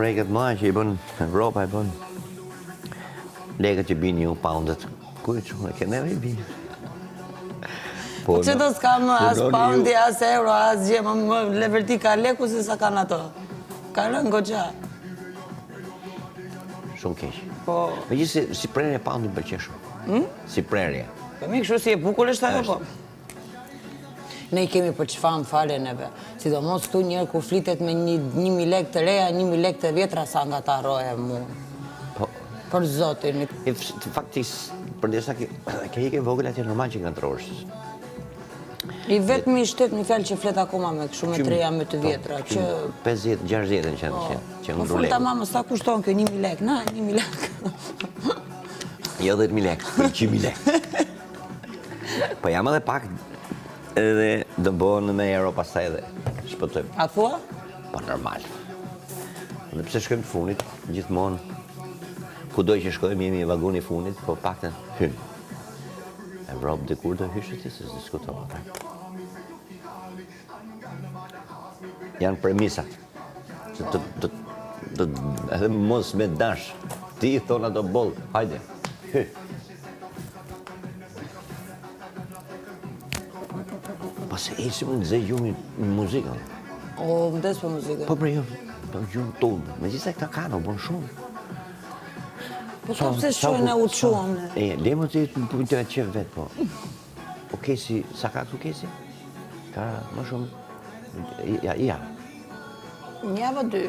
preket ma që i bën Evropa, i bën lekët që bin ju, poundet. Ku e që ke neve i bin? Po që do s'kam as poundi, as euro, as gjë, më leverti ka leku se sa kanë ato. Ka rënë goxha. Shumë keq. Po. Me gjithë si prerje poundi më pëlqen shumë. Si prerje. Po mi kështu si e bukur është ajo po. Ne i kemi për çfarë fare neve. Sidomos këtu njerë kur flitet me 1.000 lekë të reja, 1.000 lekë të vjetra sa nga ta rohe mu. Po. Për zotin. Faktis, përdesa ke hike vogël atje normal që kanë trosh. I vetëm i shtet një fjalë që flet akoma me kështu me të reja me të vjetra. 50, 60 që më fol ta mamës sa kushton kjo 1.000 lekë? Na, 1.000 lekë. Jo 10.000 lekë, 100.000 lekë. Po jam edhe pak edhe do bëhen me euro pastaj edhe shpëtojmë. A thua? Po normal. Dhe pse shkojmë të funit, gjithmonë kudo që shkojmë jemi vagoni i funit, po paktën hyn. Evropë dhe kur do hyshë ti se diskutohet. Janë premisat. Edhe mos me dash. Ti i thon ato boll, hajde. Hy. Po se esim në zë gjumi në muzikën. O, mdes për muzikën. Po bre, po gjumë tonë. Me gjithë se këta kanë, o bënë shumë. Po sa pëse shojnë e uquam ne? Le më të jetë më përmëtë e qef vetë, po. Po kesi, sa ka këtu kesi? Ka më shumë, ja. Një apo dy?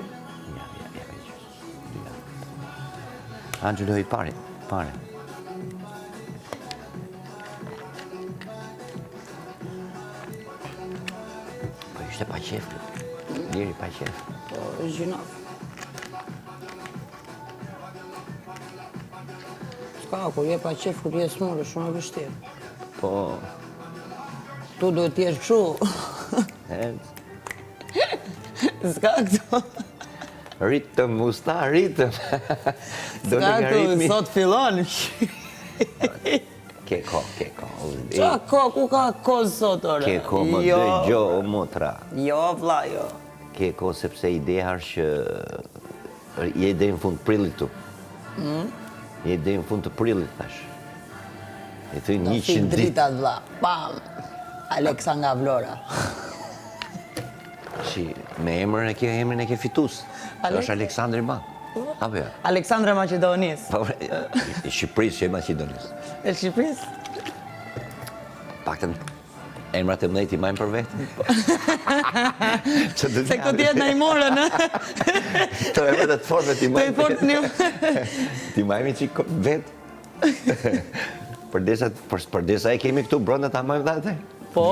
Ja. Angelo i pare. Po ishte pa qef, Liri pa qef. Po, gjinov. Ska, kur je pa qef, kur je smurë, shumë e vështirë. Po... Tu duhet t'jesh kështu. Ska këtu. Ritëm, usta, ritëm. Ska këtu, sot fillon. Ke ko. Qa ko, ku ka ko sot, ore? Ke ko më dëgjo, motra. Jo, vla, jo. Ke ko sepse ideja është që je dhe në fund prillit tu. Je dhe në fund të prillit, thash. E të 100 ditë. Do dritat, vla. Pam. Aleksa nga Vlora. Shi, me emrin e ke fitus. është Aleksandri Ma. Apo jo? Aleksandra Macedonis. E Shqipëris që e Macedonis. E Shqipëris? Paktën emrat e mëdhej ti majmë për vetë. Se këtë tjetë në i morën, në? Të emrat e të forme ti majmë. Të i fortë një. Ti majmë që i vetë. Përdesa e kemi këtu brënda ta majmë dhe atë. Po.